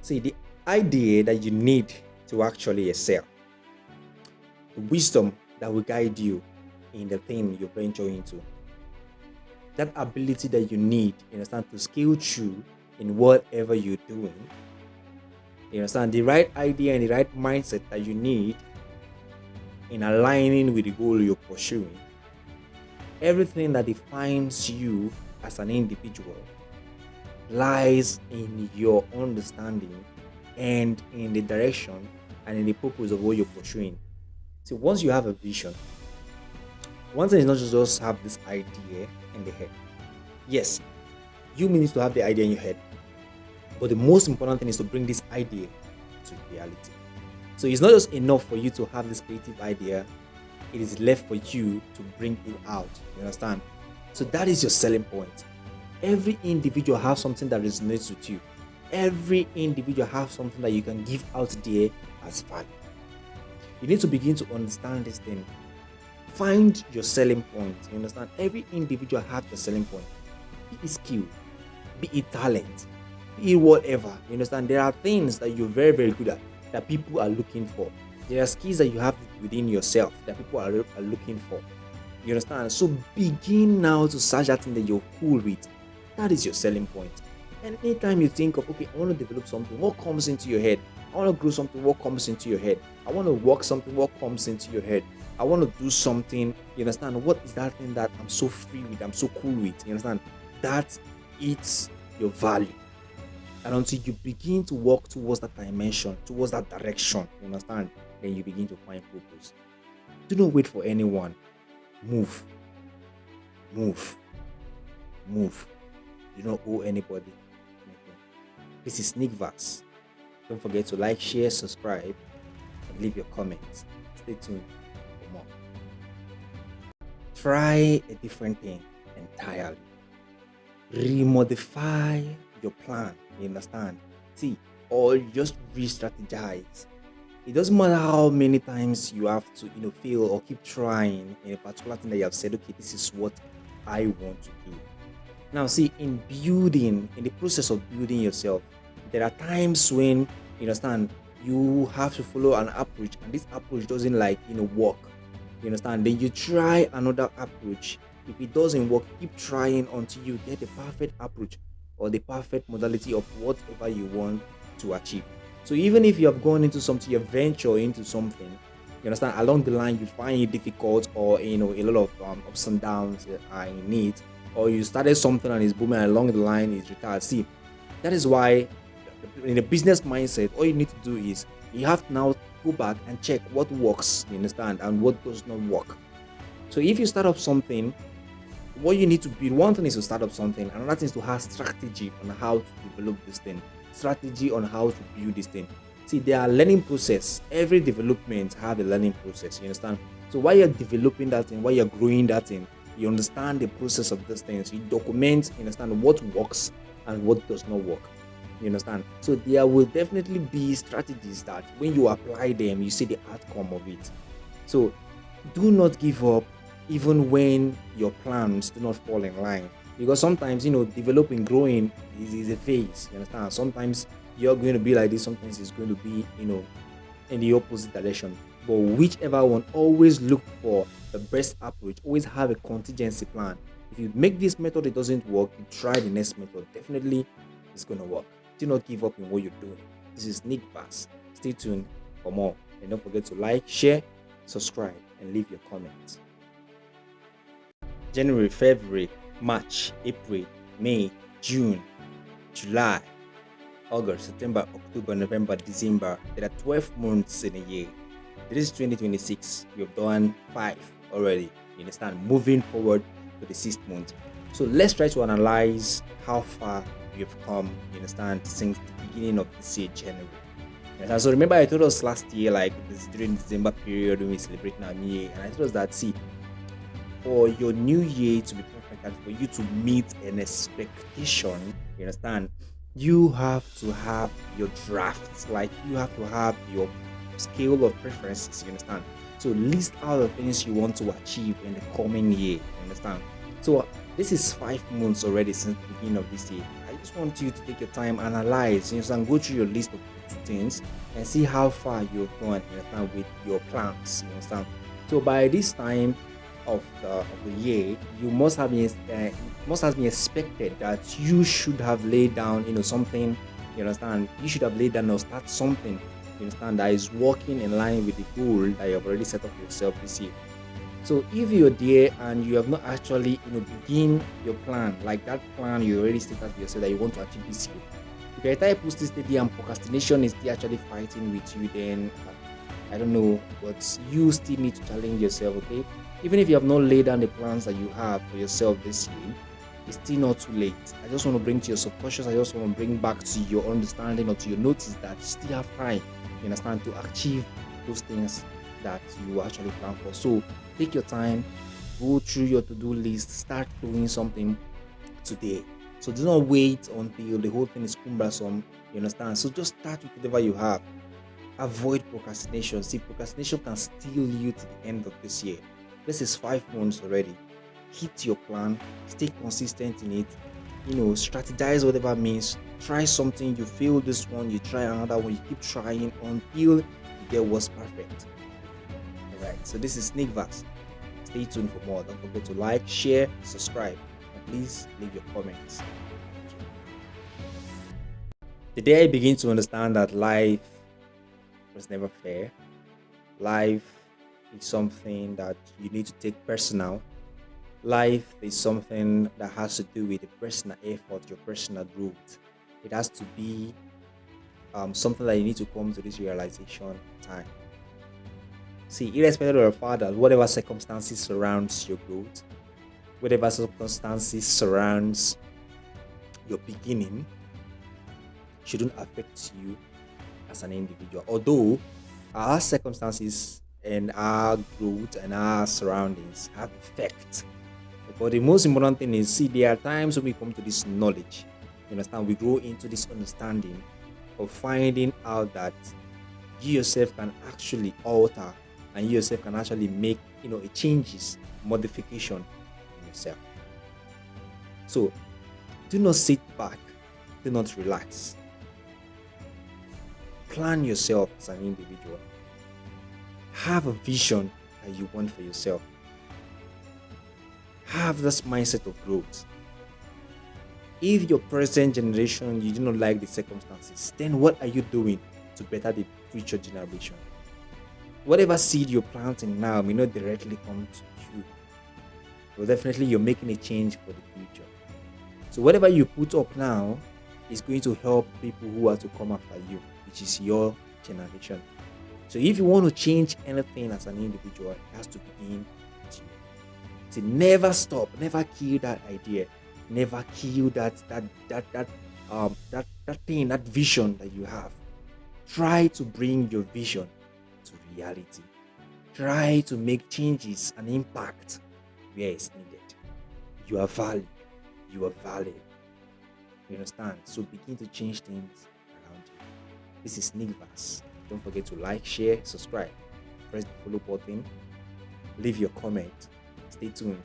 See, the idea that you need to actually excel, the wisdom that will guide you in the thing you venture into, that ability that you need, you understand, to scale through in whatever you're doing, you understand, the right idea and the right mindset that you need in aligning with the goal you're pursuing, everything that defines you as an individual lies in your understanding and in the direction and in the purpose of what you're pursuing. See, once you have a vision, one thing is not to just have this idea in the head. Yes, you need to have the idea in your head, but the most important thing is to bring this idea to reality. So it's not just enough for you to have this creative idea, it is left for you to bring it out. You understand? So that is your selling point. Every individual has something that resonates with you. Every individual has something that you can give out there as value. You need to begin to understand this thing. Find your selling point. You understand? Every individual has a selling point. Be it skill, be it talent, be it whatever. You understand? There are things that you're very, very good at that people are looking for. There are skills that you have within yourself that people are looking for. You understand? So begin now to search that thing that you're cool with. That is your selling point. And anytime you think of, okay, I want to develop something, what comes into your head? I want to grow something, what comes into your head? I want to work something, what comes into your head? I want to do something, you understand? What is that thing that I'm so free with, I'm so cool with? You understand? That it's your value. And until you begin to walk towards that dimension, towards that direction, you understand? Then you begin to find purpose. Do not wait for anyone. Move, move, move. Do not owe anybody anything. This is Nick Vass. Don't forget to like, share, subscribe, and leave your comments. Stay tuned for more. Try a different thing entirely. Remodify your plan. You understand? See, or just re-strategize. It doesn't matter how many times you have to, fail or keep trying in a particular thing that you have said, okay, this is what I want to do. Now, see, in the process of building yourself, there are times when, you understand, you have to follow an approach, and this approach doesn't work. You understand? Then you try another approach. If it doesn't work, keep trying until you get the perfect approach or the perfect modality of whatever you want to achieve. So even if you have gone into something, you venture into something, you understand, along the line you find it difficult, or a lot of ups and downs are in it, or you started something and it's booming, and along the line it's retired. See, that is why in a business mindset, all you need to do is you have to now go back and check what works, you understand, and what does not work. So if you start up something, what you need to build, one thing is to start up something, another thing is to have strategy on how to develop this thing, strategy on how to build this thing. See, there are learning process. Every development have a learning process, you understand? So while you're developing that thing, while you're growing that thing, you understand the process of these things. You document, you understand what works and what does not work. You understand? So there will definitely be strategies that when you apply them, you see the outcome of it. So do not give up even when your plans do not fall in line. Because sometimes, developing, growing is a phase. You understand? Sometimes you're going to be like this, sometimes it's going to be, in the opposite direction. But whichever one, always look for the best approach. Always have a contingency plan. If you make this method, it doesn't work, you try the next method. Definitely, it's going to work. Do not give up in what you're doing. This is Nick Bass. Stay tuned for more. And don't forget to like, share, subscribe, and leave your comments. January, February, March, April, May, June, July, August, September, October, November, December. There are 12 months in a year. This is 2026. We have done 5 already. You understand? Moving forward to the 6th month. So let's try to analyze how far we have come, you understand, since the beginning of this year, January. And so remember I told us last year, during December period when we celebrate our new year, and I told us that, see, for your new year to be perfect and for you to meet an expectation, you understand, you have to have your drafts, you have to have your scale of preferences, you understand. So list out the things you want to achieve in the coming year, you understand. So this is 5 months already since the beginning of this year. just want you to take your time, analyze, you understand, go through your list of things and see how far you've gone, you understand, with your plans, you understand. So by this time of the year, you must have been it must have been expected that you should have laid down, something, you understand. You should have laid down or start something, you understand, that is working in line with the goal that you have already set up for yourself this year. So if you're there and you have not actually, begin your plan, like that plan you already stated for yourself that you want to achieve this year. If your entire posting steady and procrastination is still actually fighting with you, then I don't know, but you still need to challenge yourself, okay? Even if you have not laid down the plans that you have for yourself this year, it's still not too late. I just want to bring to your subconscious, I just want to bring back to your understanding or to your notice that you still have time, you understand, to achieve those things that you actually plan for. So take your time, go through your to-do list, start doing something today. So do not wait until the whole thing is cumbersome, you understand. So just start with whatever you have. Avoid procrastination. See, procrastination can steal you to the end of this year. This is 5 months already. Hit your plan, stay consistent in it, strategize whatever means. Try something, you fail this one, you try another one, you keep trying until you get what's perfect. Alright, so this is Nickverse. Stay tuned for more. Don't forget to like, share, subscribe, and please leave your comments. The day I begin to understand that life was never fair, life is something that you need to take personal. Life is something that has to do with the personal effort, your personal growth. It has to be something that you need to come to this realization time. See, irrespective of your father, whatever circumstances surrounds your growth, whatever circumstances surrounds your beginning, shouldn't affect you as an individual. Although our circumstances and our growth and our surroundings have effect. But the most important thing is, see, there are times when we come to this knowledge, you understand, we grow into this understanding of finding out that you yourself can actually alter and you yourself can actually make, a changes, modification in yourself. So do not sit back, do not relax. Plan yourself as an individual. Have a vision that you want for yourself. Have this mindset of growth. If your present generation, you do not like the circumstances, then what are you doing to better the future generation? Whatever seed you're planting now may not directly come to you, but definitely you're making a change for the future. So whatever you put up now is going to help people who are to come after you, which is your generation. So if you want to change anything as an individual, it has to begin with you. So never stop, never kill that idea, never kill that thing, that vision that you have. Try to bring your vision to reality. Try to make changes and impact where it's needed. You are valued. You are valued. You understand? So begin to change things around you. This is Nickverse. Don't forget to like, share, subscribe. Press the follow button. Leave your comment. Stay tuned.